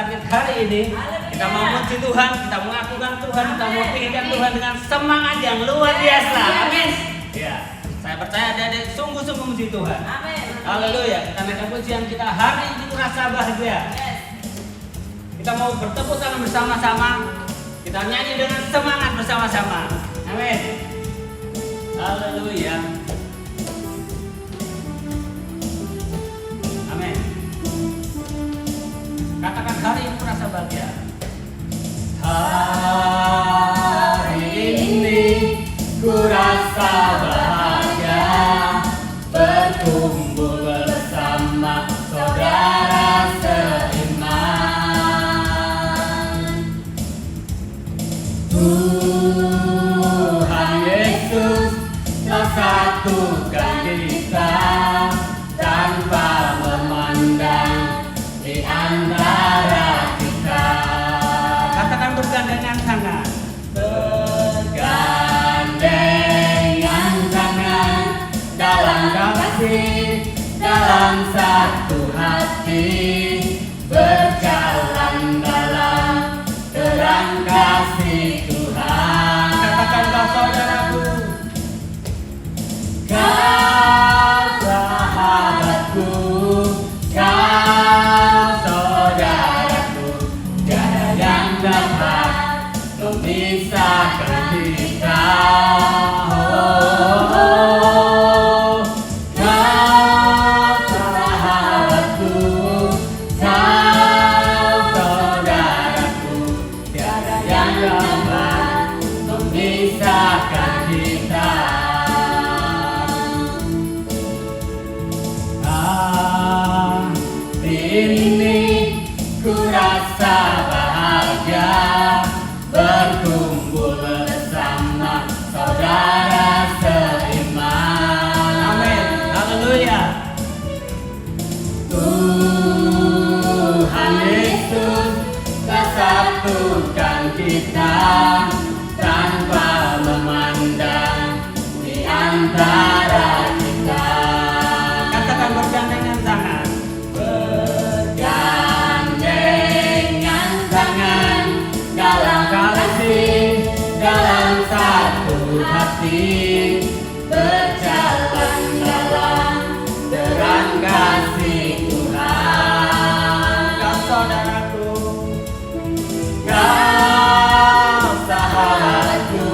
bangkit hari ini, kita mau memuji Tuhan, kita mengakukan Tuhan, kita mau tinggikan Tuhan dengan semangat yang luar biasa. Amin. Ya, saya percaya adik-adik sungguh-sungguh memuji Tuhan. Amin. Haleluya. Kita naikkan pujian kita hari ini rasa bahagia. Kita mau bertepuk tangan bersama-sama. Kita nyanyi dengan semangat bersama-sama. Amin. Haleluya. Amin. Katakan hari ini merasa bahagia. Hari ini ku rasa bahagia, berkumpul bersama saudara seiman. Tuhan Yesus telah satukan kita tanpa memandang di antara kita. Katakan bergandengan tangan. Bergandengan tangan dalam kasih, dalam satu hati, berjalan dalam terang kasih Tuhan. Katakanlah saudaraku, kau sahabatku, kau saudaraku, tiada yang dapat memisahkan kita. Kau sahabatku, kau saudaraku, tiada yang dapat memisahkan kita. Ini ku rasa bahagia, berkumpul bersama saudara seiman. Amin. Haleluya. Tuhan Yesus telah satukan kita tanpa memandang di antara kita. Katakan bergandengan tangan. Bergandengan tangan dalam kasih, dalam satu hati, berjalan dalam terang kasih Tuhan. Kau saudaraku, kau sahabatku,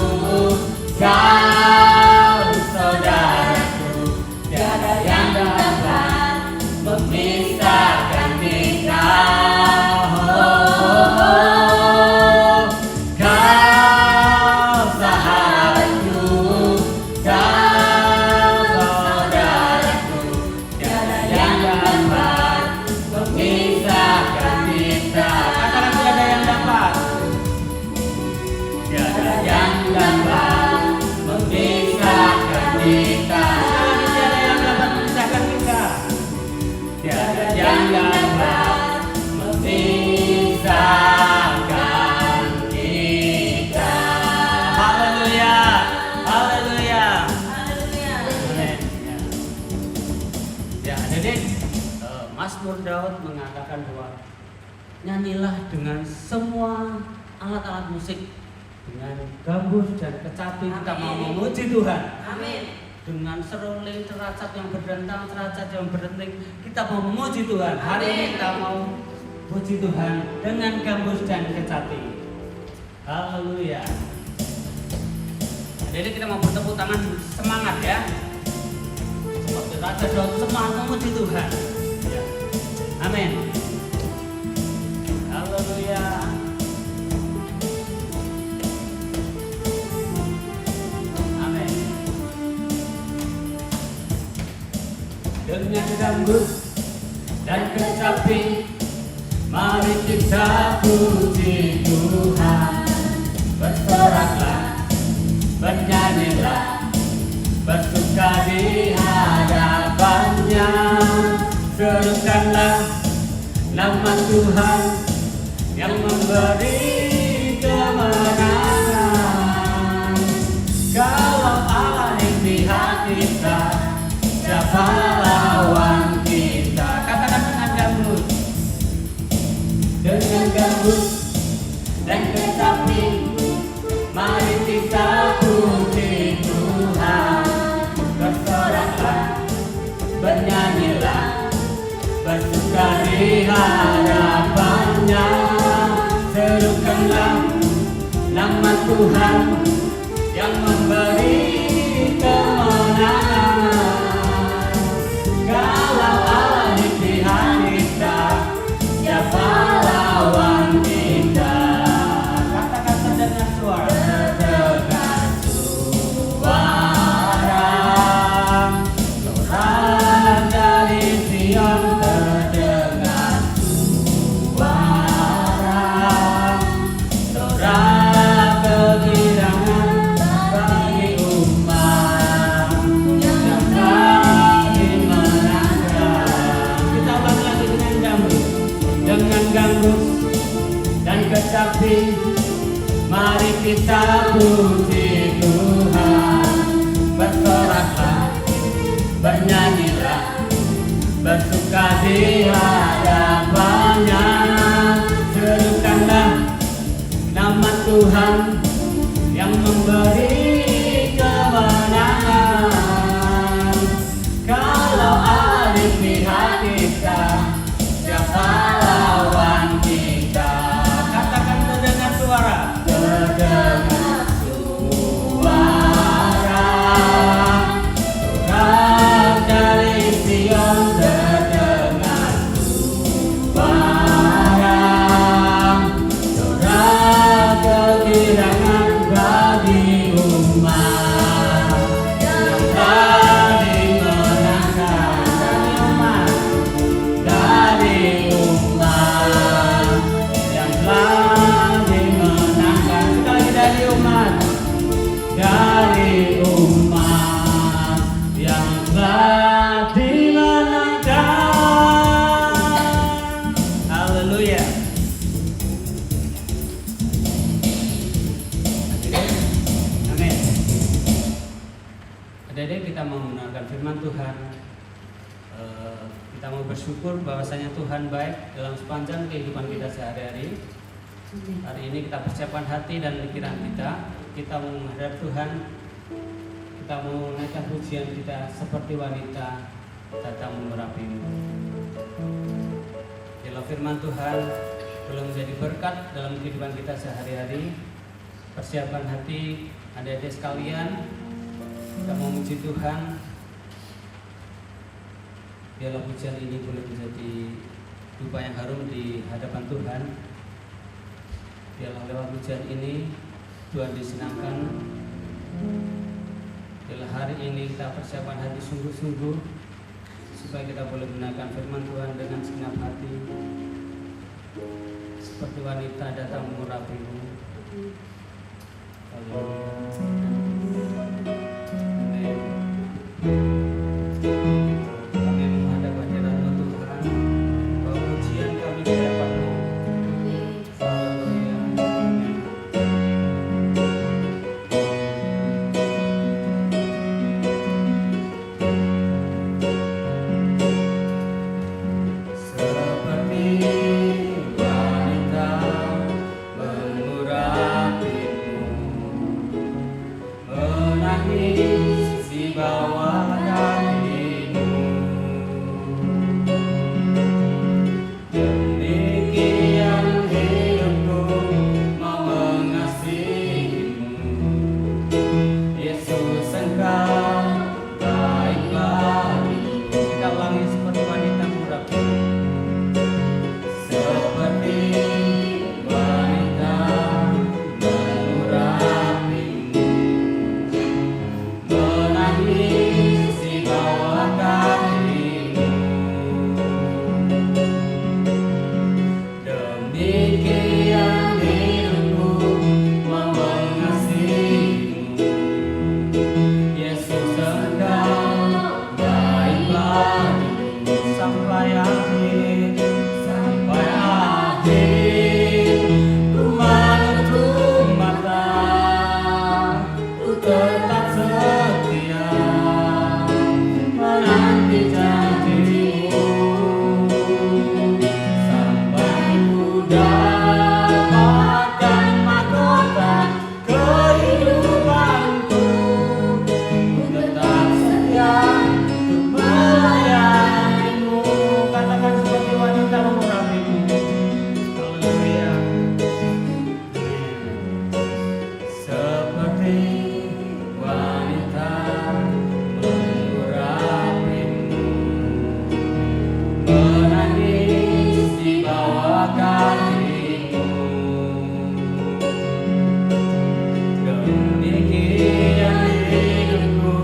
kau saudaraku, tiada yang dapat memisahkan kita. Kau sahabatku, kau saudaraku, tiada yang dapat memisahkan kita. Katakan tiada yang dapat, tiada yang dapat memisahkan kita. Tiada yang dapat memisahkan kita. Tiada yang dapat memisahkan kita. Haleluya, haleluya, amin. Ya, jadi Mazmur Daud mengatakan bahwa nyanyilah dengan semua alat-alat musik, dengan gambus dan kecapi kita mau memuji Tuhan. Amin. Dengan seruling, ceracap yang berdentang, ceracap yang berdenting, kita mau memuji Tuhan. Hari ini kita mau puji Tuhan dengan gambus dan kecapi. Haleluya. Jadi kita mau bertepuk tangan semangat ya. Seperti Raja Daud semangat memuji Tuhan. Ya. Amin. Haleluya. Amin. Dengan gambus dan kecapi, mari kita puji Tuhan. Bersoraklah, bernyanyilah, bersuka di hadapannya. Serukanlah nama Tuhan yang memberi kemenangan. Kalau Allah di pihak kita, siapa lawan kita? Katakan dengan gambus dengan gambus dan kecapi. Mari kita puji Tuhan, bersoraklah, bernyanyilah, bersuka di hadapannya. Serukanlah nama Tuhan yang memberi kemenangan. Kalau Allah di pihak kita, siapa lawan kita? Kata-kata dengan suara, dengan suara, sorak dari Sion terdengar suara, sorak kegirangan bagi umat yang telah dimenangkan. Kita ulang lagi dengan gambus dan kecapi. Mari kita puji Tuhan, bersoraklah, bernyanyilah, bersuka di hadapannya. Serukanlah nama Tuhan yang memberi kemenangan. Kalau ada di pihak kita, siapa lawan kita? Katakan terdengar suara, terdengar suara, sorak dari Sion terdengar suara, sorak kegirangan bagi umat yang telah dimenangkan. Dari umat yang telah dimenangkan. Sekali dari umat yang telah dimenangkan. Haleluya. Amin. Adik-adik, kita mau mendengarkan firman Tuhan. Kita mau bersyukur bahwasanya Tuhan baik dalam sepanjang kehidupan kita sehari-hari. Hari ini kita persiapkan hati dan pikiran kita. Kita mau menghadap Tuhan. Kita mau menaikkan pujian kita seperti wanita datang merapimu. Kalau firman Tuhan belum menjadi berkat dalam kehidupan kita sehari-hari, persiapkan hati adik-adik sekalian. Kita mau memuji Tuhan. Biarlah pujian ini boleh menjadi dupa yang harum di hadapan Tuhan. Biarlah lewat pujian ini Tuhan disenangkan. Biarlah hari ini kita persiapkan hati sungguh-sungguh, supaya kita boleh mendengarkan firman Tuhan dengan segenap hati, seperti wanita datang mengurapimu. Di bawah dapatkan mahkota kehidupanku, ku tetap setia untuk melayanimu. Katakan seperti wanita mengurapimu. Haleluya. Seperti wanita mengurapimu, menangis di bawah kakimu. Demikian hidupku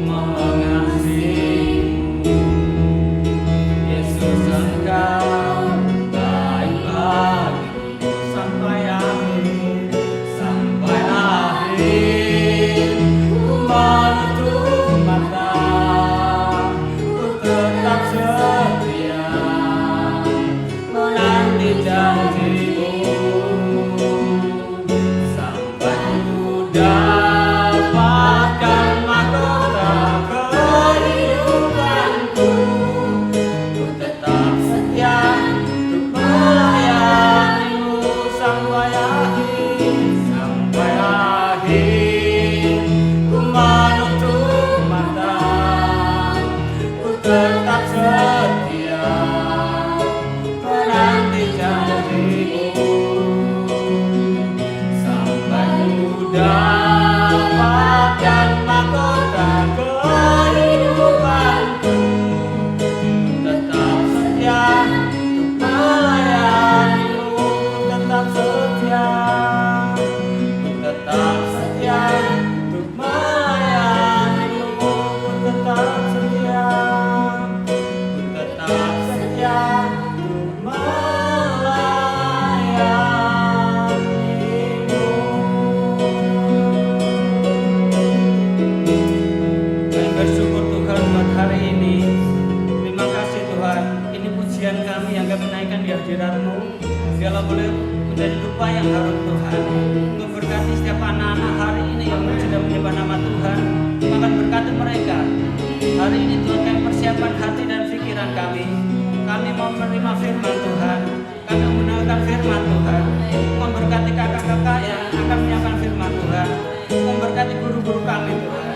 mengasihimu. Yesus, Engkau baik bagiku sampai akhir, sampai akhir. Ku menutup mata, ku tetap setia menanti janjimu, sampai ku dapatkan mahkota kehidupanku. Ku tetap setia untuk melayanimu sampai akhir, sampai akhir. Ku menutup mata, ku tetap setia menanti janjimu, sampai ku dapatkan mahkota kehidupanku. Ku tetap setia untuk melayanimu, ku tetap setia, ku tetap setia untuk melayanimu, ku tetap setia, ku tetap setia untuk melayanimu. Kami bersyukur Tuhan buat hari ini. Terima kasih Tuhan. Ini pujian kami yang kami naikkan di hadirat-Mu. Biarlah boleh menjadi dupa yang harum Tuhan. Untuk berkati setiap anak-anak hari ini yang sudah menyembah nama Tuhan. Tuhan berkati mereka. Hari ini Tuhan kami persiapkan hati dan pikiran kami. Kami mau menerima firman Tuhan. Kami mendengarkan firman Tuhan. Memberkati kakak-kakak yang akan menyampaikan firman Tuhan. Memberkati guru-guru kami Tuhan.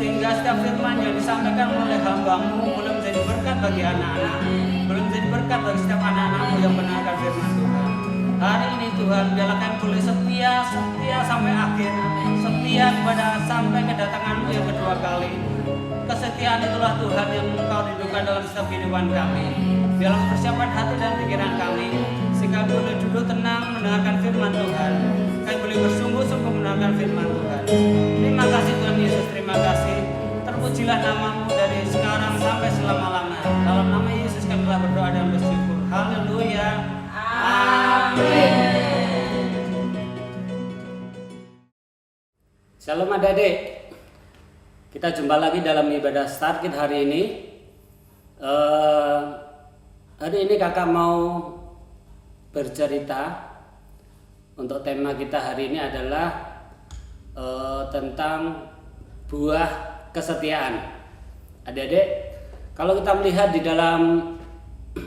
Sehingga setiap firman yang disampaikan oleh hamba-Mu boleh menjadi berkat bagi anak-anak, boleh menjadi berkat bagi setiap anak-anak-Mu yang mendengarkan firman Tuhan. Hari ini Tuhan, biarlah kami boleh setia sampai akhir, setia kepada sampai kedatangan-Mu yang kedua kali. Kesetiaan itulah Tuhan yang Engkau rindukan dalam setiap kehidupan kami. Biarlah mempersiapkan hati dan pikiran kami, sehingga kami boleh duduk tenang mendengarkan firman Tuhan. Kami boleh bersungguh-sungguh mendengarkan firman Tuhan. Terima kasih Tuhan Yesus, terima kasih. Terpujilah nama-Mu dari sekarang sampai selama-lamanya. Dalam nama Yesus kami telah berdoa dan bersyukur. Haleluya. Amin. Shalom adik-adik. Kita jumpa lagi dalam ibadah Start Kit hari ini. Hari ini kakak mau bercerita. Untuk tema kita hari ini adalah tentang buah kesetiaan. Adik-adik, kalau kita melihat di dalam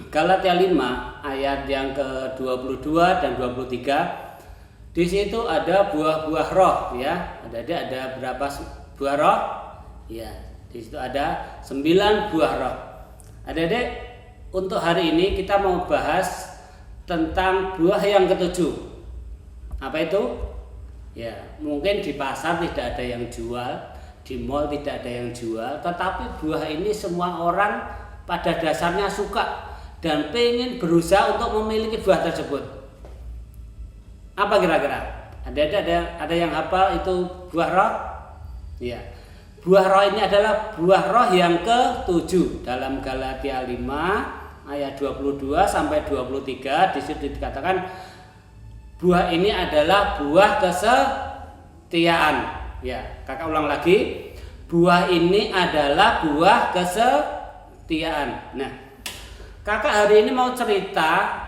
Galatia 5 ayat yang ke-22 dan 23, di situ ada buah-buah roh ya. Adik-adik, ada berapa buah roh? Ya, di situ ada 9 buah roh. Adik-adik, untuk hari ini kita mau bahas tentang buah yang ketujuh. Apa itu? Ya, mungkin di pasar tidak ada yang jual, di mall tidak ada yang jual, tetapi buah ini semua orang pada dasarnya suka dan pengen berusaha untuk memiliki buah tersebut. Apa kira-kira? Ada yang hafal itu buah roh? Ya. Buah roh ini adalah buah roh yang ke-7 dalam Galatia 5 ayat 22 sampai 23. Di situ dikatakan buah ini adalah buah kesetiaan. Ya, kakak ulang lagi. Buah ini adalah buah kesetiaan. Nah, kakak hari ini mau cerita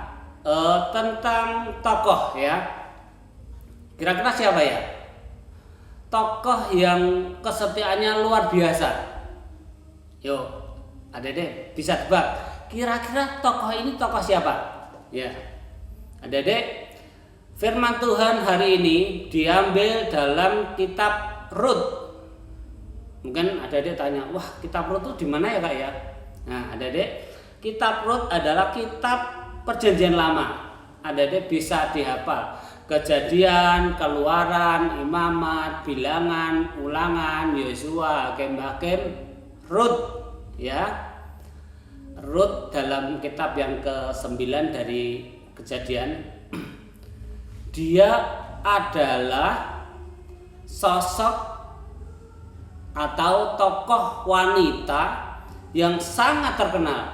tentang tokoh ya. Kira-kira siapa ya? Tokoh yang kesetiaannya luar biasa. Yuk, adik-adik bisa tebak. Kira-kira tokoh ini tokoh siapa? Ya. Adik-adik, firman Tuhan hari ini diambil dalam kitab Rut. Mungkin adik-adik tanya, wah kitab Rut itu di mana ya Kak ya? Nah adik-adik, kitab Rut adalah kitab Perjanjian Lama. Adik-adik bisa dihafal. Kejadian, Keluaran, Imamat, Bilangan, Ulangan, Yosua, Hakim-Hakim, Rut, ya. Rut dalam kitab yang ke-9 dari Kejadian, dia adalah sosok atau tokoh wanita yang sangat terkenal.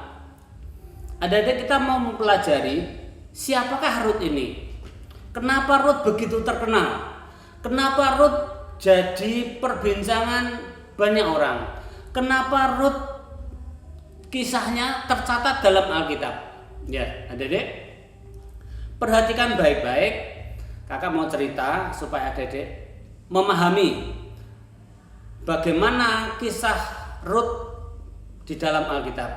Adik-adik, kita mau mempelajari siapakah Rut ini? Kenapa Rut begitu terkenal? Kenapa Rut jadi perbincangan banyak orang? Kenapa Rut kisahnya tercatat dalam Alkitab? Ya, adik-adik, perhatikan baik-baik. Kakak mau cerita supaya adik-adik memahami bagaimana kisah Rut di dalam Alkitab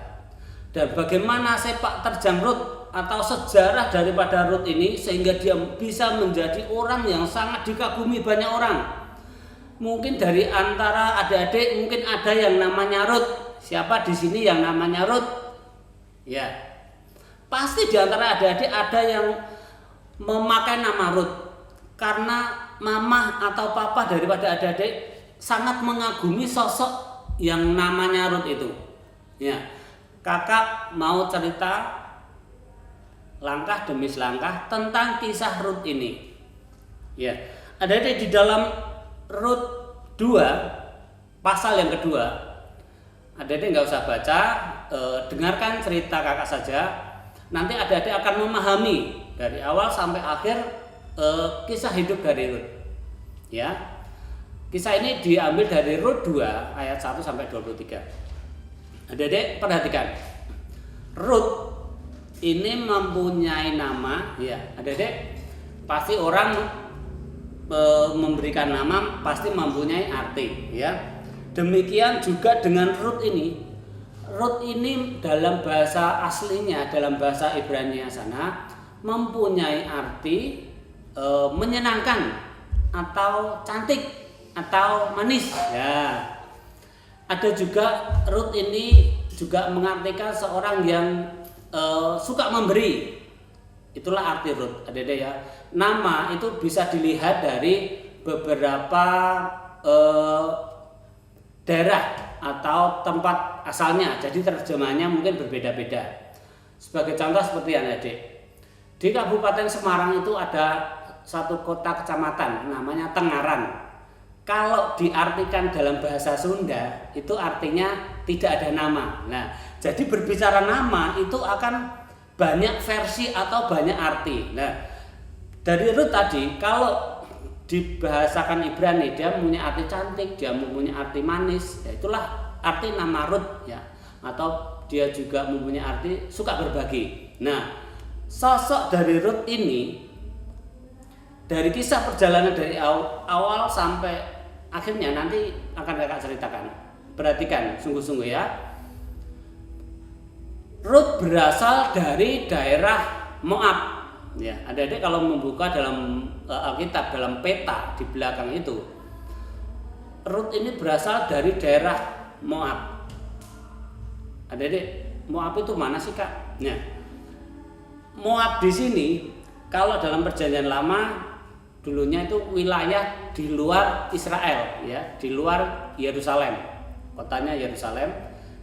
dan bagaimana sepak terjang Rut atau sejarah daripada Rut ini sehingga dia bisa menjadi orang yang sangat dikagumi banyak orang. Mungkin dari antara adik-adik mungkin ada yang namanya Rut. Siapa di sini yang namanya Rut? Ya, pasti di antara adik-adik ada yang memakai nama Rut karena mama atau papa daripada adik-adik sangat mengagumi sosok yang namanya Rut itu. Ya, kakak mau cerita langkah demi selangkah tentang kisah Rut ini. Ya, adik-adik di dalam Rut 2 pasal yang kedua. Adik-adik nggak usah baca, dengarkan cerita kakak saja. Nanti adik-adik akan memahami dari awal sampai akhir kisah hidup dari Rut. Ya, kisah ini diambil dari Rut 2 ayat 1 sampai 23. Adik-adik perhatikan, Rut ini mempunyai nama. Ya, adik-adik pasti orang memberikan nama pasti mempunyai arti. Ya. Demikian juga dengan Rut ini. Rut ini dalam bahasa aslinya, dalam bahasa Ibrani sana mempunyai arti menyenangkan atau cantik atau manis. Ya. Ada juga Rut ini juga mengartikan seorang yang suka memberi. Itulah arti Rut, adik-adik ya. Nama itu bisa dilihat dari beberapa daerah atau tempat asalnya, jadi terjemahannya mungkin berbeda-beda. Sebagai contoh seperti adik, di Kabupaten Semarang itu ada satu kota kecamatan namanya Tengaran. Kalau diartikan dalam bahasa Sunda itu artinya tidak ada nama. Nah, jadi berbicara nama itu akan banyak versi atau banyak arti. Nah, dari Rut tadi kalau dibahasakan Ibrani dia mempunyai arti cantik, dia mempunyai arti manis, ya itulah arti nama Rut ya. Atau dia juga mempunyai arti suka berbagi. Nah, sosok dari Rut ini dari kisah perjalanan dari awal sampai akhirnya nanti akan kakak ceritakan. Perhatikan sungguh-sungguh ya. Rut berasal dari daerah Moab. Ya, adik-adik kalau membuka dalam Alkitab dalam peta di belakang itu, Rut ini berasal dari daerah Moab. Adik-adik, Moab itu mana sih Kak? Nah, Moab di sini kalau dalam Perjanjian Lama dulunya itu wilayah di luar Israel, ya, di luar Yerusalem, kotanya Yerusalem.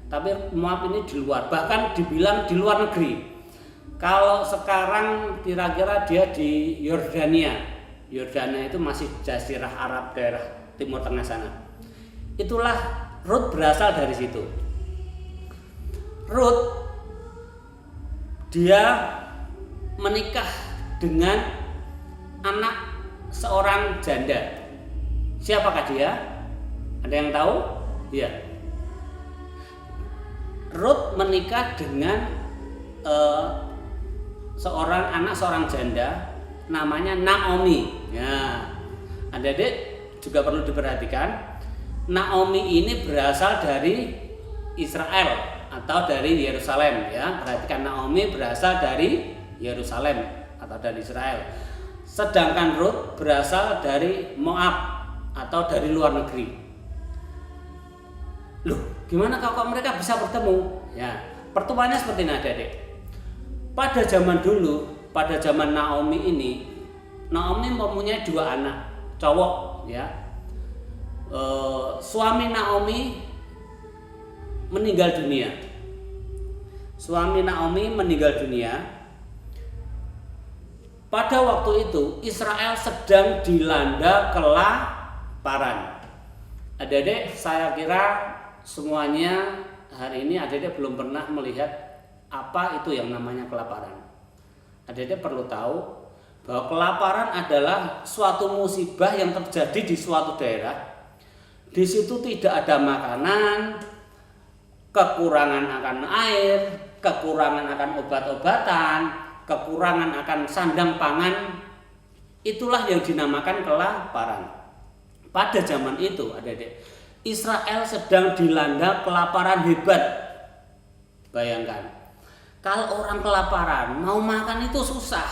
Tapi Moab ini di luar, bahkan dibilang di luar negeri. Kalau sekarang kira-kira dia di Yordania. Yordania itu masih jazirah Arab daerah Timur Tengah sana. Itulah Rut berasal dari situ. Rut dia menikah dengan anak seorang janda. Siapakah dia? Ada yang tahu? Iya. Rut menikah dengan seorang janda namanya Naomi. Ya, adik-adik juga perlu diperhatikan. Naomi ini berasal dari Israel atau dari Yerusalem. Ya, perhatikan Naomi berasal dari Yerusalem atau atau dari Israel. Sedangkan Rut berasal dari Moab atau dari luar negeri. Loh, gimana kalau mereka bisa bertemu? Ya, pertemuannya seperti ini adik-adik. Pada zaman dulu, pada zaman Naomi ini, Naomi mempunyai 2 anak cowok, ya. Suami Naomi meninggal dunia. Suami Naomi meninggal dunia. Pada waktu itu Israel sedang dilanda kelaparan. Adik-adik, saya kira semuanya hari ini adik-adik belum pernah melihat apa itu yang namanya kelaparan. Adik-adik perlu tahu bahwa kelaparan adalah suatu musibah yang terjadi di suatu daerah. Di situ tidak ada makanan, kekurangan akan air, kekurangan akan obat-obatan, kekurangan akan sandang pangan. Itulah yang dinamakan kelaparan. Pada zaman itu, adik-adik, Israel sedang dilanda kelaparan hebat. Bayangkan, kalau orang kelaparan mau makan itu susah,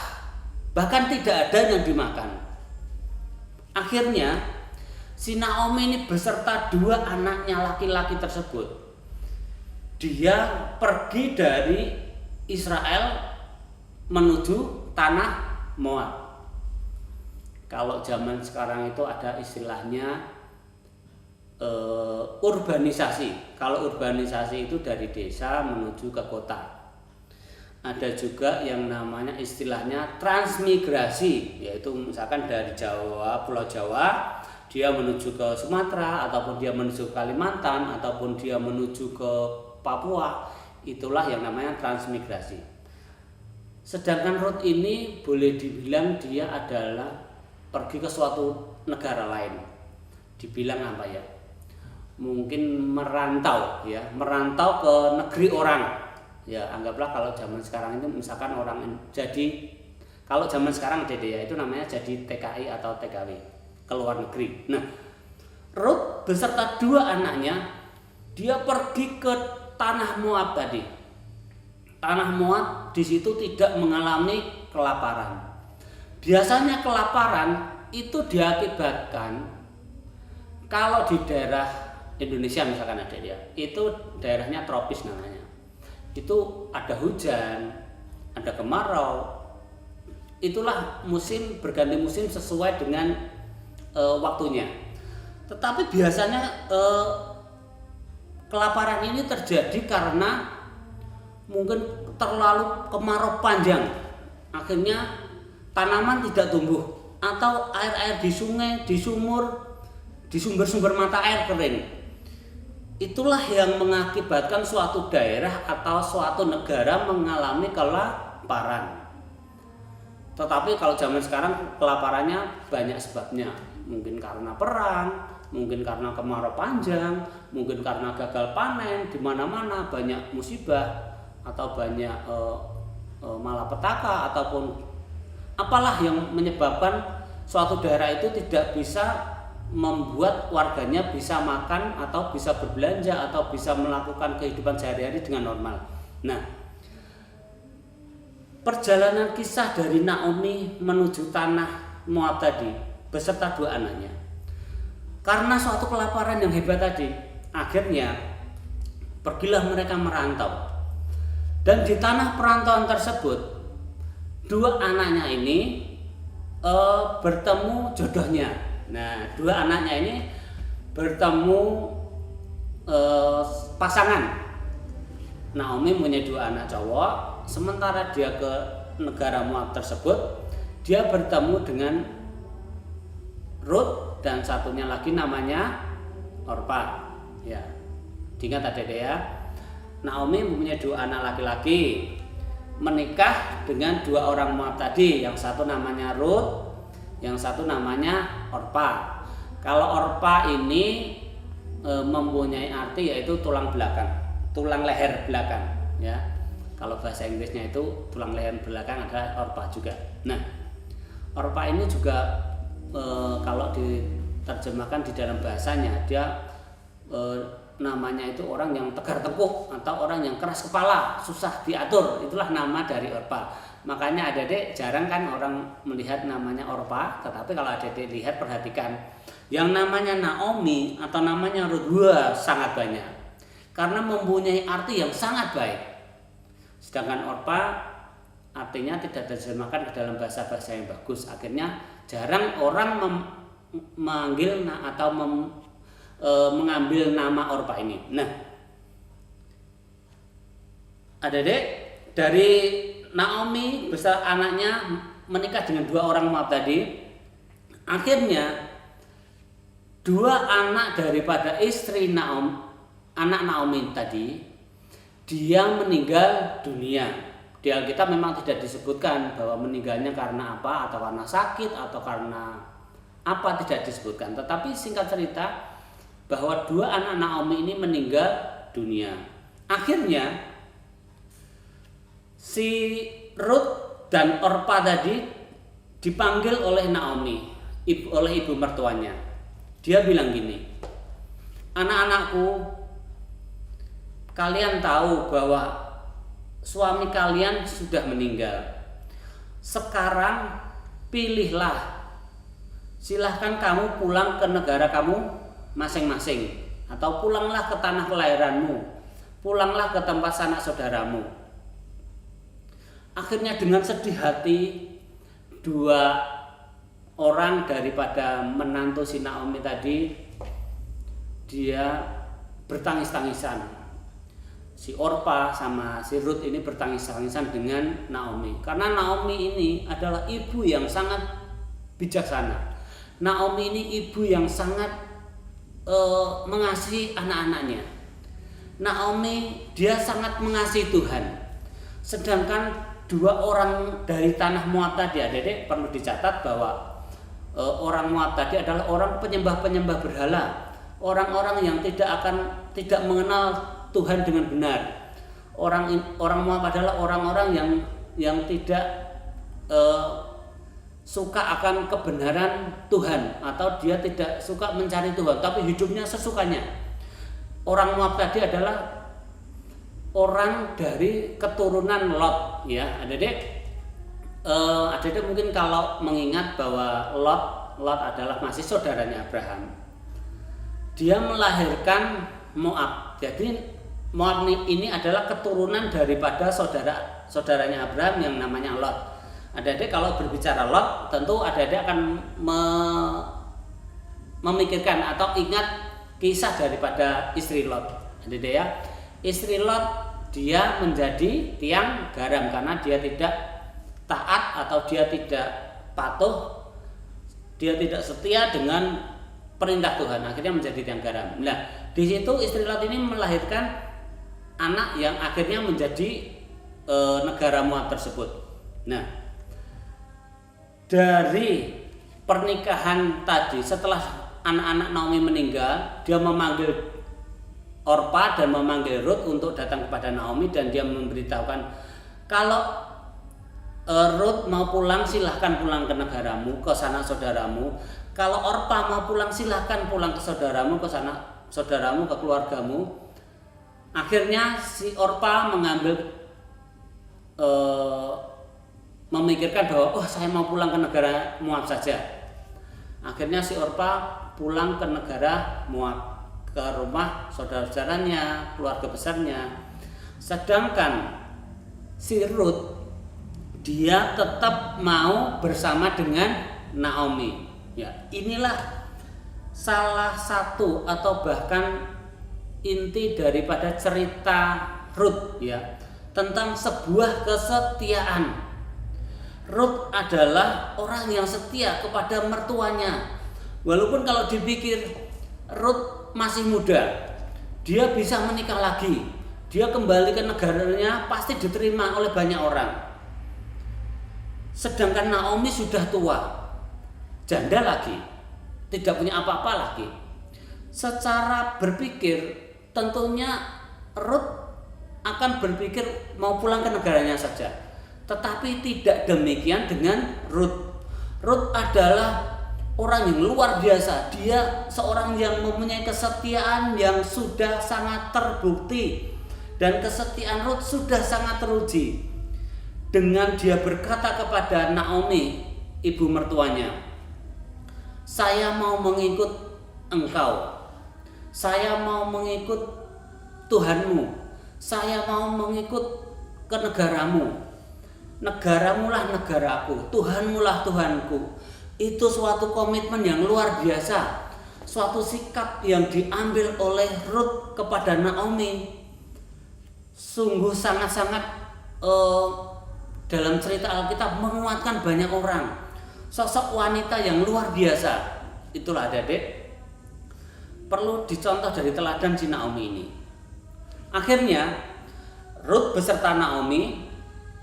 bahkan tidak ada yang dimakan. Akhirnya si Naomi ini beserta 2 anaknya laki-laki tersebut, dia pergi dari Israel menuju tanah Moab. Kalau zaman sekarang itu ada istilahnya urbanisasi. Kalau urbanisasi itu dari desa menuju ke kota. Ada juga yang namanya istilahnya transmigrasi, yaitu misalkan dari Jawa, Pulau Jawa, dia menuju ke Sumatera, ataupun dia menuju ke Kalimantan, ataupun dia menuju ke Papua. Itulah yang namanya transmigrasi. Sedangkan Rut ini boleh dibilang dia adalah pergi ke suatu negara lain. Dibilang apa ya? Mungkin merantau, ya, merantau ke negeri orang. Ya, anggaplah kalau zaman sekarang itu misalkan orang jadi, kalau zaman sekarang ya itu namanya jadi TKI atau TKW, ke luar negeri. Nah, Rut beserta 2 anaknya dia pergi ke tanah Moab tadi. Tanah Moab di situ tidak mengalami kelaparan. Biasanya kelaparan itu diakibatkan kalau di daerah Indonesia misalkan ada dia, itu daerahnya tropis namanya. Itu ada hujan, ada kemarau. Itulah musim, berganti musim sesuai dengan waktunya. Tetapi biasanya kelaparan ini terjadi karena mungkin terlalu kemarau panjang, akhirnya tanaman tidak tumbuh, atau air-air di sungai, di sumur, di sumber-sumber mata air kering. Itulah yang mengakibatkan suatu daerah atau suatu negara mengalami kelaparan. Tetapi kalau zaman sekarang kelaparannya banyak sebabnya. Mungkin karena perang, mungkin karena kemarau panjang, mungkin karena gagal panen, di mana-mana banyak musibah atau banyak malapetaka ataupun apalah yang menyebabkan suatu daerah itu tidak bisa membuat warganya bisa makan atau bisa berbelanja atau bisa melakukan kehidupan sehari-hari dengan normal. Nah, perjalanan kisah dari Naomi menuju tanah Moab tadi beserta 2 anaknya, karena suatu kelaparan yang hebat tadi, akhirnya pergilah mereka merantau. Dan di tanah perantauan tersebut 2 anaknya ini bertemu jodohnya. Nah, 2 anaknya ini bertemu pasangan. Naomi punya 2 anak cowok, sementara dia ke negara Moab tersebut, dia bertemu dengan Rut dan satunya lagi namanya Orpa. Ya, diingat adik-adik ya. Naomi mempunyai 2 anak laki-laki, menikah dengan 2 orang Moab tadi, yang satu namanya Rut, yang satu namanya Orpa. Kalau Orpa ini mempunyai arti yaitu tulang belakang, tulang leher belakang, ya. Kalau bahasa Inggrisnya itu tulang leher belakang, ada Orpa juga. Nah, Orpa ini juga kalau diterjemahkan di dalam bahasanya, dia namanya itu orang yang tegar tengkuk atau orang yang keras kepala, susah diatur. Itulah nama dari Orpa. Makanya adik-adik jarang kan orang melihat namanya Orpa, tetapi kalau adik-adik lihat, perhatikan yang namanya Naomi atau namanya Ruth, sangat banyak karena mempunyai arti yang sangat baik. Sedangkan Orpa artinya tidak terjemahkan ke dalam bahasa-bahasa yang bagus. Akhirnya jarang orang memanggil atau mengambil nama Orpa ini. Nah, adik-adik, dari Naomi beserta anaknya menikah dengan 2 orang Moab tadi. Akhirnya 2 anak daripada istri anak Naomi tadi, dia meninggal dunia. Di Alkitab memang tidak disebutkan bahwa meninggalnya karena apa, atau karena sakit, atau karena apa, tidak disebutkan. Tetapi singkat cerita bahwa 2 anak Naomi ini meninggal dunia. Akhirnya si Ruth dan Orpa tadi dipanggil oleh Naomi, oleh ibu mertuanya. Dia bilang gini, anak-anakku, kalian tahu bahwa suami kalian sudah meninggal. Sekarang pilihlah, silahkan kamu pulang ke negara kamu masing-masing, atau pulanglah ke tanah kelahiranmu, pulanglah ke tempat sanak saudaramu. Akhirnya dengan sedih hati, 2 orang daripada menantu si Naomi tadi, dia bertangis-tangisan. Si Orpa sama si Ruth ini bertangis-tangisan dengan Naomi, karena Naomi ini adalah ibu yang sangat bijaksana. Naomi ini ibu yang sangat mengasihi anak-anaknya. Naomi, dia sangat mengasihi Tuhan. Sedangkan 2 orang dari tanah Moab tadi, adik-adik perlu dicatat bahwa orang Moab tadi adalah orang penyembah-penyembah berhala, orang-orang yang tidak mengenal Tuhan dengan benar. Orang Moab adalah orang-orang yang tidak suka akan kebenaran Tuhan, atau dia tidak suka mencari Tuhan, tapi hidupnya sesukanya. Orang Moab tadi adalah orang dari keturunan Lot, ya adik-adik. Adik-adik mungkin kalau mengingat bahwa Lot adalah masih saudaranya Abraham. Dia melahirkan Moab. Jadi Moab ini adalah keturunan daripada saudaranya Abraham yang namanya Lot. Adik-adik kalau berbicara Lot, tentu adik-adik akan memikirkan atau ingat kisah daripada istri Lot. Adik-adik ya, istri Lot dia menjadi tiang garam karena dia tidak taat atau dia tidak patuh, dia tidak setia dengan perintah Tuhan, akhirnya menjadi tiang garam. Nah, di situ istri Lot ini melahirkan anak yang akhirnya menjadi negara Moab tersebut. Nah, dari pernikahan tadi, setelah anak-anak Naomi meninggal, dia memanggil Orpa dan memanggil Ruth untuk datang kepada Naomi, dan dia memberitahukan kalau Ruth mau pulang, silahkan pulang ke negaramu, ke sanak saudaramu. Kalau Orpa mau pulang, silahkan pulang ke saudaramu, ke sanak saudaramu, ke keluargamu. Akhirnya si Orpa memikirkan bahwa saya mau pulang ke negara Moab saja. Akhirnya si Orpa pulang ke negara Moab, ke rumah saudara-saudaranya, keluarga besarnya. Sedangkan si Ruth, dia tetap mau bersama dengan Naomi. Ya, inilah salah satu atau bahkan inti daripada cerita Ruth, ya, tentang sebuah kesetiaan. Ruth adalah orang yang setia kepada mertuanya. Walaupun kalau dipikir Ruth masih muda, dia bisa menikah lagi, dia kembali ke negaranya, pasti diterima oleh banyak orang. Sedangkan Naomi sudah tua, janda lagi, tidak punya apa-apa lagi. Secara berpikir, tentunya Ruth akan berpikir mau pulang ke negaranya saja. Tetapi tidak demikian dengan Ruth. Ruth adalah orang yang luar biasa. Dia seorang yang mempunyai kesetiaan yang sudah sangat terbukti, dan kesetiaan Rut sudah sangat teruji dengan dia berkata kepada Naomi, ibu mertuanya, saya mau mengikut engkau, saya mau mengikut Tuhanmu, saya mau mengikut ke negaramu. Negaramu lah negaraku, Tuhanmu lah Tuhanku. Itu suatu komitmen yang luar biasa, suatu sikap yang diambil oleh Rut kepada Naomi. Sungguh sangat-sangat dalam cerita Alkitab menguatkan banyak orang. Sosok wanita yang luar biasa. Itulah adik-adik, perlu dicontoh dari teladan si Naomi ini. Akhirnya Rut beserta Naomi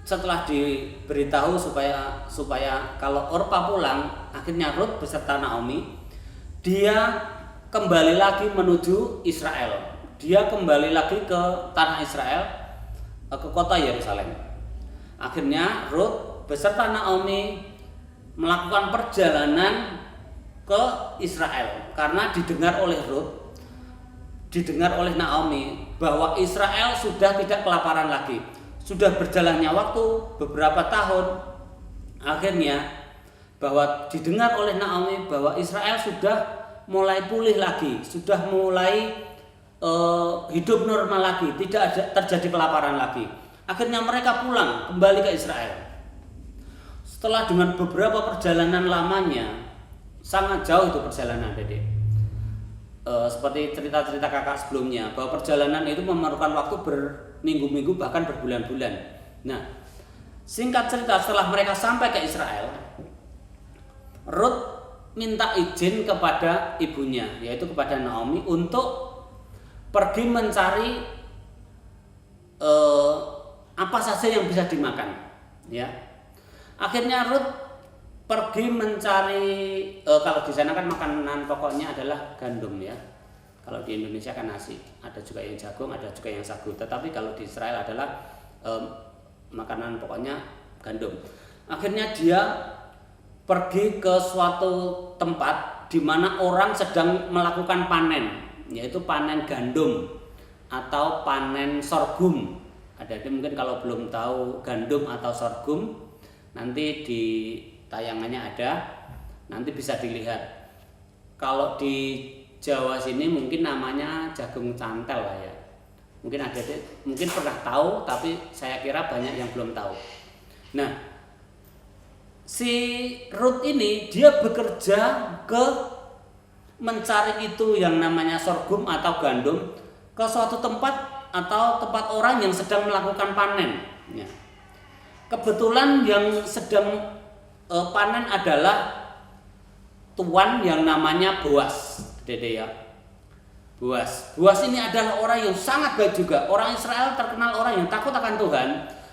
setelah diberitahu supaya kalau Orpa pulang, akhirnya Rut beserta Naomi dia kembali lagi menuju Israel. Dia kembali lagi ke tanah Israel, ke kota Yerusalem. Akhirnya Rut beserta Naomi melakukan perjalanan ke Israel karena didengar oleh Rut, didengar oleh Naomi bahwa Israel sudah tidak kelaparan lagi. Sudah berjalannya waktu beberapa tahun, akhirnya bahwa didengar oleh Naomi bahwa Israel sudah mulai pulih lagi, sudah mulai hidup normal lagi, tidak terjadi kelaparan lagi. Akhirnya mereka pulang kembali ke Israel. Setelah dengan beberapa perjalanan lamanya, sangat jauh itu perjalanan, Dedek. Seperti cerita-cerita kakak sebelumnya, bahwa perjalanan itu memerlukan waktu berminggu-minggu bahkan berbulan-bulan. Nah, singkat cerita, setelah mereka sampai ke Israel, Rut minta izin kepada ibunya, yaitu kepada Naomi, untuk pergi mencari apa saja yang bisa dimakan. Ya, akhirnya Rut pergi mencari, kalau di sana kan makanan pokoknya adalah gandum ya. Kalau di Indonesia kan nasi, ada juga yang jagung, ada juga yang sagu. Tetapi kalau di Israel adalah makanan pokoknya gandum. Akhirnya dia pergi ke suatu tempat di mana orang sedang melakukan panen, yaitu panen gandum atau panen sorghum. Ada mungkin kalau belum tahu gandum atau sorghum, nanti di tayangannya ada, nanti bisa dilihat. Kalau di Jawa sini mungkin namanya jagung cantel lah ya. Mungkin ada, mungkin pernah tahu, tapi saya kira banyak yang belum tahu. Nah, si Rut ini dia bekerja ke mencari itu yang namanya sorghum atau gandum ke suatu tempat atau tempat orang yang sedang melakukan panen. Ya. Kebetulan yang sedang panen adalah tuan yang namanya Boas, Dede ya. Boas ini adalah orang yang sangat baik juga. Orang Israel terkenal orang yang takut akan Tuhan,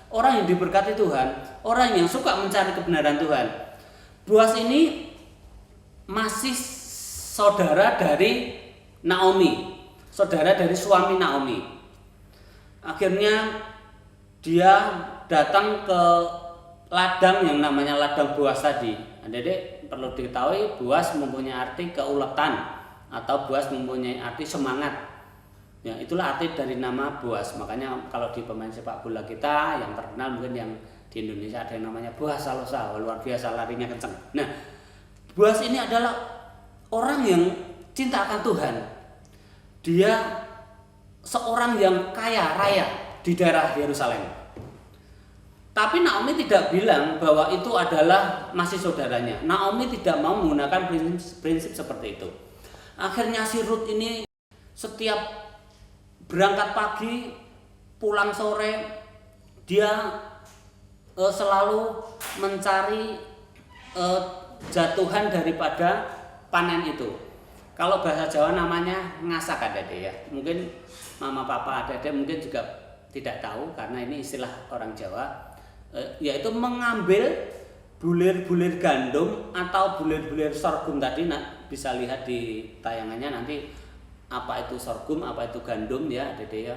orang yang diberkati Tuhan, orang yang suka mencari kebenaran Tuhan. Boas ini masih saudara dari Naomi, saudara dari suami Naomi. Akhirnya dia datang ke ladang yang namanya ladang Boas tadi. Adik-adik perlu diketahui, Boas mempunyai arti keuletan atau Boas mempunyai arti semangat. Ya, itulah arti dari nama Boas. Makanya kalau di pemain sepak bola kita yang terkenal mungkin yang di Indonesia ada yang namanya Boas Salosa, luar biasa larinya kencang. Nah, Boas ini adalah orang yang cinta akan Tuhan. Dia seorang yang kaya raya di daerah Yerusalem. Tapi Naomi tidak bilang bahwa itu adalah masih saudaranya. Naomi tidak mau menggunakan prinsip seperti itu. Akhirnya si Rut ini setiap berangkat pagi, pulang sore, dia selalu mencari jatuhan daripada panen itu. Kalau bahasa Jawa namanya ngasak adik-adik ya. Mungkin mama papa adik-adik mungkin juga tidak tahu karena ini istilah orang Jawa. Yaitu mengambil bulir-bulir gandum atau bulir-bulir sorghum tadi. Bisa lihat di tayangannya nanti apa itu sorghum, apa itu gandum ya Dede ya.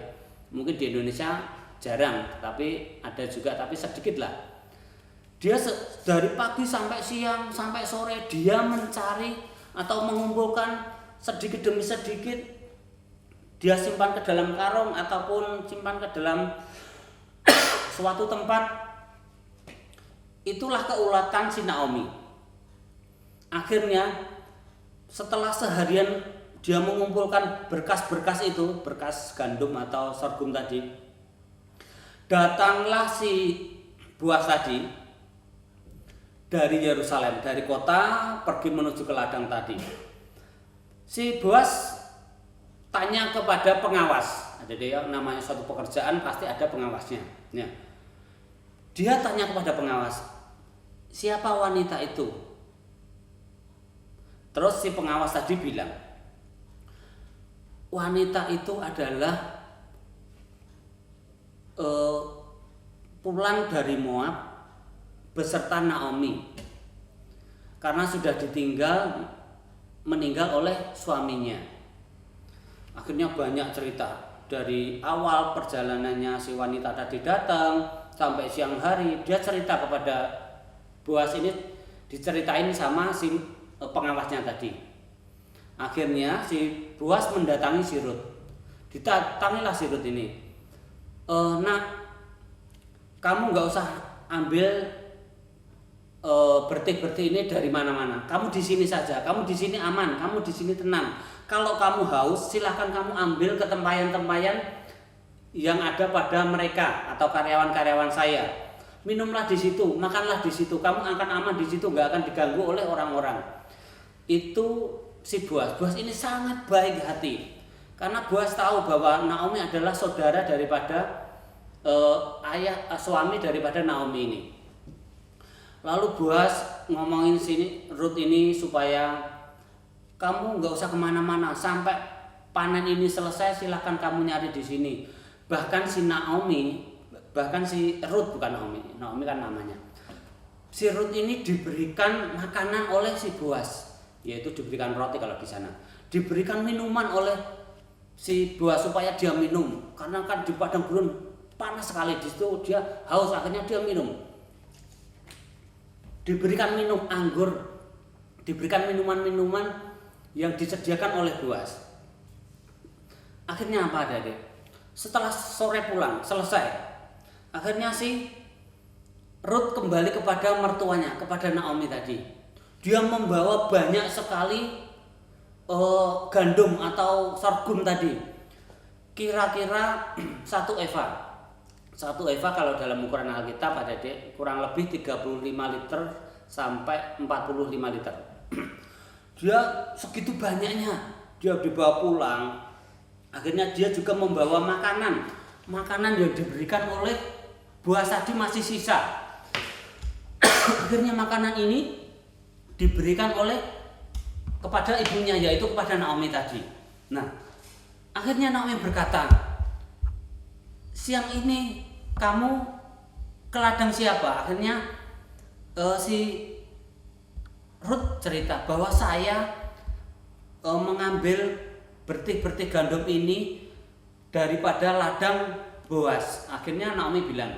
Mungkin di Indonesia jarang, tapi ada juga, tapi sedikit lah. Dia dari pagi sampai siang sampai sore dia mencari atau mengumpulkan sedikit demi sedikit, dia simpan ke dalam karung ataupun simpan ke dalam suatu tempat. Itulah keulatan si Naomi. Akhirnya setelah seharian dia mengumpulkan berkas-berkas itu, berkas gandum atau sorghum tadi, datanglah si Boas tadi dari Yerusalem, dari kota pergi menuju ke ladang tadi. Si Boas tanya kepada pengawas. Jadi namanya suatu pekerjaan pasti ada pengawasnya. Ya. Dia tanya kepada pengawas, siapa wanita itu? Terus si pengawas tadi bilang, wanita itu adalah pulang dari Moab beserta Naomi, karena sudah meninggal oleh suaminya. Akhirnya banyak cerita dari awal perjalanannya si wanita tadi datang sampai siang hari. Dia cerita kepada Boas, ini diceritain sama si pengawasnya tadi. Akhirnya si Boas mendatangi si Rut. Didatangilah si Rut ini. Nak, kamu nggak usah ambil bertik-bertik ini dari mana-mana. Kamu di sini saja. Kamu di sini aman. Kamu di sini tenang. Kalau kamu haus, silahkan kamu ambil ke tempayan-tempayan yang ada pada mereka atau karyawan-karyawan saya. Minumlah di situ, makanlah di situ. Kamu akan aman di situ, nggak akan diganggu oleh orang-orang. Itu si Boas. Boas ini sangat baik hati, karena Boas tahu bahwa Naomi adalah saudara daripada suami daripada Naomi ini. Lalu Boas ngomongin sini Rut ini supaya kamu nggak usah kemana-mana sampai panen ini selesai, silahkan kamu nyari di sini. Bahkan si Rut, bukan Naomi kan namanya. Si Rut ini diberikan makanan oleh si Boas, yaitu diberikan roti kalau di sana. Diberikan minuman oleh si Boas supaya dia minum, karena kan di padang gurun panas sekali, di situ dia haus, akhirnya dia minum. Diberikan minum anggur, diberikan minuman-minuman yang disediakan oleh Boas. Akhirnya apa Adik? Setelah sore pulang, selesai. Akhirnya si Rut kembali kepada mertuanya, kepada Naomi tadi. Dia membawa banyak sekali gandum atau sorghum tadi. Kira-kira 1 eva. 1 eva kalau dalam ukuran Alkitab Adik, kurang lebih 35 liter sampai 45 liter. Dia segitu banyaknya, dia dibawa pulang. Akhirnya dia juga membawa makanan yang diberikan oleh Boas tadi masih sisa. Akhirnya makanan ini diberikan kepada ibunya, yaitu kepada Naomi tadi. Nah, akhirnya Naomi berkata, siang ini kamu ke ladang siapa? Akhirnya si Rut cerita bahwa saya mengambil bertik-bertik gandum ini daripada ladang Boas. Akhirnya Naomi bilang,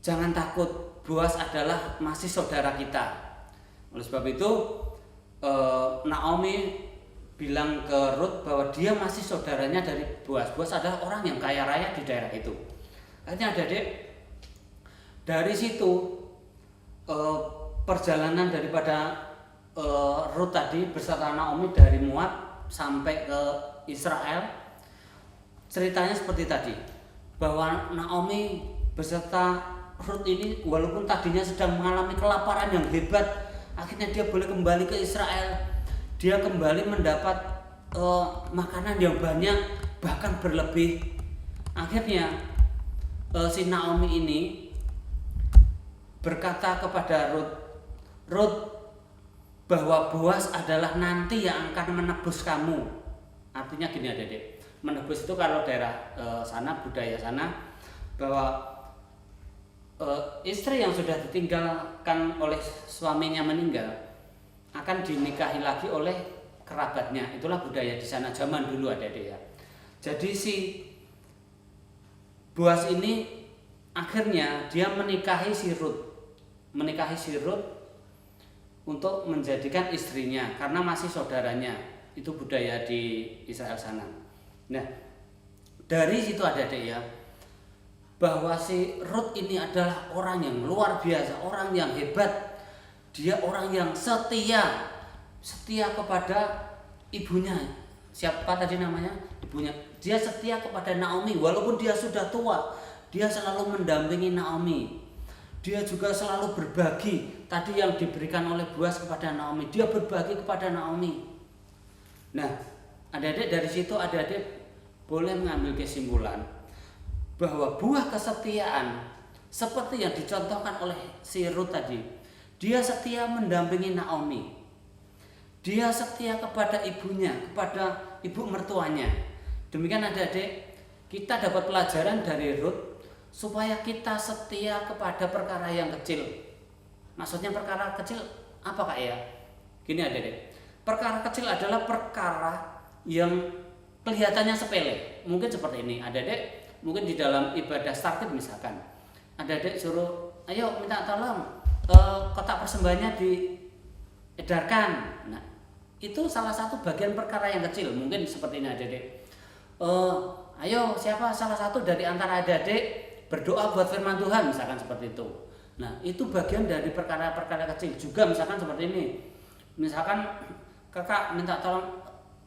jangan takut, Boas adalah masih saudara kita. Oleh sebab itu Naomi bilang ke Rut bahwa dia masih saudaranya dari Boas. Boas adalah orang yang kaya raya di daerah itu. Akhirnya Adik, dari situ perjalanan daripada Rut tadi beserta Naomi dari Moab sampai ke Israel, ceritanya seperti tadi, bahwa Naomi beserta Rut ini walaupun tadinya sedang mengalami kelaparan yang hebat, akhirnya dia boleh kembali ke Israel. Dia kembali mendapat makanan yang banyak, bahkan berlebih. Akhirnya si Naomi ini berkata kepada Rut bahwa Boas adalah nanti yang akan menebus kamu. Artinya gini Adik, menebus itu kalau daerah sana, budaya sana, bahwa istri yang sudah ditinggalkan oleh suaminya meninggal akan dinikahi lagi oleh kerabatnya. Itulah budaya di sana zaman dulu Adik ya. Jadi si Boas ini akhirnya dia menikahi si Rut. menikahi si Rut untuk menjadikan istrinya karena masih saudaranya. Itu budaya di Israel sana. Nah, dari situ adik-adik ya, bahwa si Rut ini adalah orang yang luar biasa, orang yang hebat. Dia orang yang setia kepada ibunya. Siapa tadi namanya? Ibunya. Dia setia kepada Naomi walaupun dia sudah tua. Dia selalu mendampingi Naomi. Dia juga selalu berbagi. Tadi yang diberikan oleh Boaz kepada Naomi, dia berbagi kepada Naomi. Nah, adik-adik dari situ adik-adik boleh mengambil kesimpulan bahwa buah kesetiaan seperti yang dicontohkan oleh si Rut tadi. Dia setia mendampingi Naomi. Dia setia kepada ibunya, kepada ibu mertuanya. Demikian adik-adik, kita dapat pelajaran dari Rut supaya kita setia kepada perkara yang kecil. Maksudnya perkara kecil apa Kak ya? Gini adik-adik, perkara kecil adalah perkara yang kelihatannya sepele. Mungkin seperti ini, adik-adik mungkin di dalam ibadah startip misalkan, adik-adik suruh, ayo minta tolong kotak persembahannya diedarkan. Nah, itu salah satu bagian perkara yang kecil. Mungkin seperti ini adik-adik, ayo siapa salah satu dari antara adik-adik berdoa buat firman Tuhan, misalkan seperti itu. Nah, itu bagian dari perkara-perkara kecil. Juga misalkan seperti ini, misalkan kakak minta tolong,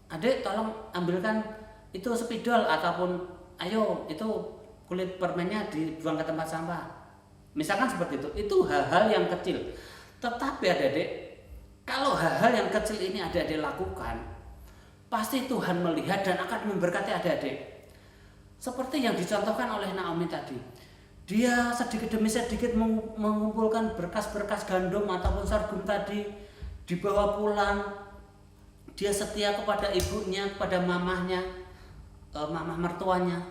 adik tolong ambilkan itu spidol, ataupun ayo itu kulit permennya dibuang ke tempat sampah, misalkan seperti itu hal-hal yang kecil. Tetapi adik-adik, kalau hal-hal yang kecil ini adik-adik lakukan, pasti Tuhan melihat dan akan memberkati adik-adik. Seperti yang dicontohkan oleh Naomi tadi, dia sedikit demi sedikit mengumpulkan berkas-berkas gandum ataupun sorghum tadi, dibawa pulang. Dia setia kepada ibunya, kepada mamahnya, mamah mertuanya.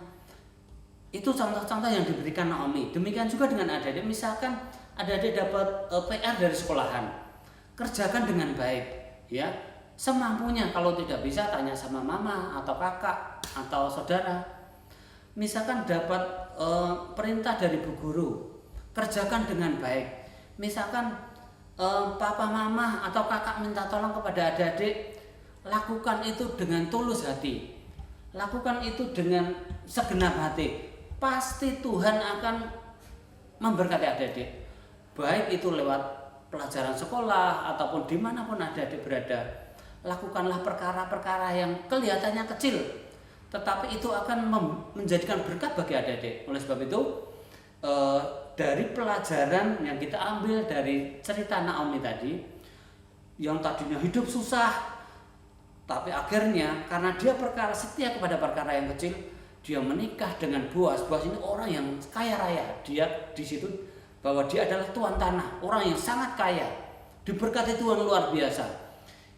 Itu contoh-contoh yang diberikan Naomi. Demikian juga dengan adik-adik, misalkan adik-adik dapat PR dari sekolahan, kerjakan dengan baik, ya, semampunya. Kalau tidak bisa, tanya sama mama atau kakak atau saudara. Misalkan dapat perintah dari bu guru, kerjakan dengan baik. Misalkan papa mama atau kakak minta tolong kepada adik-adik, lakukan itu dengan tulus hati, lakukan itu dengan segenap hati. Pasti Tuhan akan memberkati adik-adik, baik itu lewat pelajaran sekolah ataupun dimanapun adik-adik berada. Lakukanlah perkara-perkara yang kelihatannya kecil, tetapi itu akan menjadikan berkat bagi adik-adik. Oleh sebab itu, dari pelajaran yang kita ambil dari cerita Naomi tadi, yang tadinya hidup susah, tapi akhirnya karena dia setia kepada perkara yang kecil, dia menikah dengan Boaz. Boaz ini orang yang kaya raya. Dia di situ bahwa dia adalah tuan tanah, orang yang sangat kaya, diberkati Tuhan luar biasa.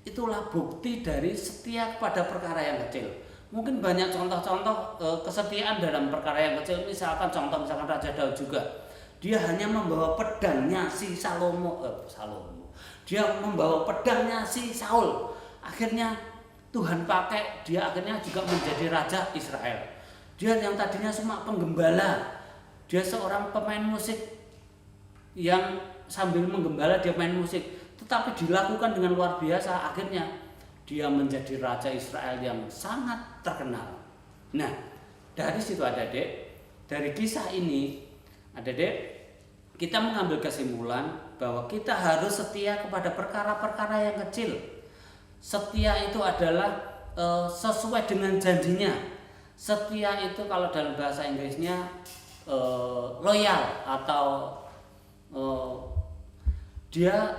Itulah bukti dari setia kepada perkara yang kecil. Mungkin banyak contoh-contoh kesetiaan dalam perkara yang kecil. Misalkan Raja Daud juga, dia hanya membawa pedangnya si Salomo. Dia membawa pedangnya si Saul. Akhirnya Tuhan pakai dia, akhirnya juga menjadi raja Israel. Dia yang tadinya cuma penggembala, dia seorang pemain musik yang sambil menggembala dia main musik, tetapi dilakukan dengan luar biasa. Akhirnya dia menjadi raja Israel yang sangat terkenal. Nah, dari situ adik-adik, dari kisah ini adik-adik, kita mengambil kesimpulan bahwa kita harus setia kepada perkara-perkara yang kecil. Setia itu adalah sesuai dengan janjinya. Setia itu kalau dalam bahasa Inggrisnya loyal, atau dia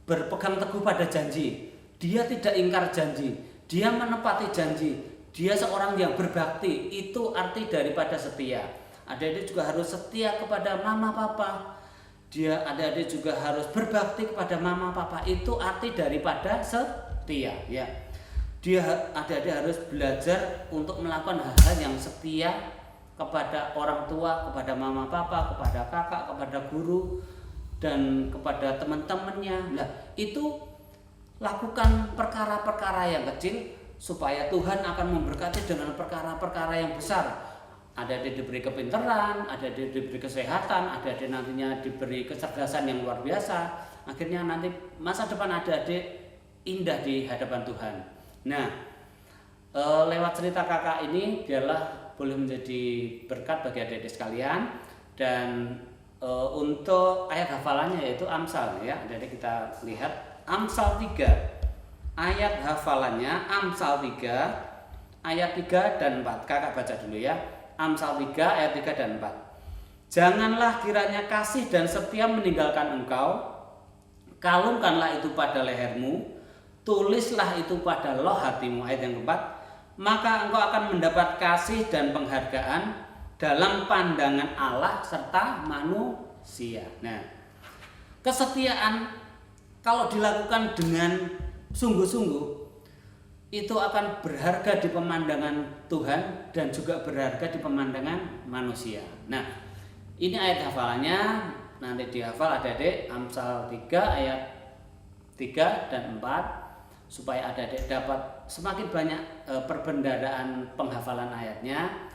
berpegang teguh pada janji. Dia tidak ingkar janji, dia menepati janji. Dia seorang yang berbakti. Itu arti daripada setia. Adik-adik juga harus setia kepada mama papa. Adik-adik juga harus berbakti kepada mama papa. Itu arti daripada setia, ya. Adik-adik harus belajar untuk melakukan hal-hal yang setia kepada orang tua, kepada mama papa, kepada kakak, kepada guru, dan kepada teman-temannya. Nah, itu lakukan perkara-perkara yang kecil supaya Tuhan akan memberkati dengan perkara-perkara yang besar. adik-adik diberi kepintaran, adik-adik diberi kesehatan, adik-adik nantinya diberi kecerdasan yang luar biasa. Akhirnya nanti masa depan adik-adik indah di hadapan Tuhan. Nah, lewat cerita kakak ini biarlah boleh menjadi berkat bagi adik-adik sekalian. Dan untuk ayat hafalannya yaitu Amsal ya. Adik-adik kita lihat Amsal 3. Ayat hafalannya Amsal 3 ayat 3 dan 4. Kakak baca dulu ya. Amsal 3 ayat 3 dan 4. Janganlah kiranya kasih dan setia meninggalkan engkau, kalungkanlah itu pada lehermu, tulislah itu pada loh hatimu. Ayat yang keempat, maka engkau akan mendapat kasih dan penghargaan dalam pandangan Allah serta manusia. Nah, kesetiaan kalau dilakukan dengan sungguh-sungguh itu akan berharga di pemandangan Tuhan dan juga berharga di pemandangan manusia. Nah, ini ayat hafalannya, nanti dihafal adik-adik Amsal 3 ayat 3 dan 4 supaya adik-adik dapat semakin banyak perbendaharaan penghafalan ayatnya,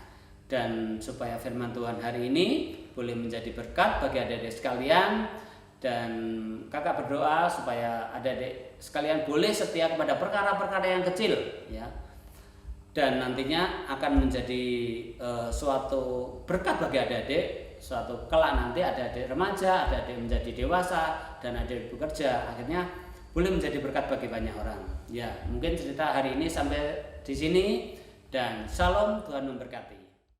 dan supaya firman Tuhan hari ini boleh menjadi berkat bagi adik-adik sekalian. Dan kakak berdoa supaya adik-adik sekalian boleh setia kepada perkara-perkara yang kecil ya, dan nantinya akan menjadi suatu berkat bagi adik-adik. Suatu kelak nanti adik-adik remaja, adik-adik menjadi dewasa, dan adik bekerja, akhirnya boleh menjadi berkat bagi banyak orang ya. Mungkin cerita hari ini sampai di sini, dan shalom, Tuhan memberkati.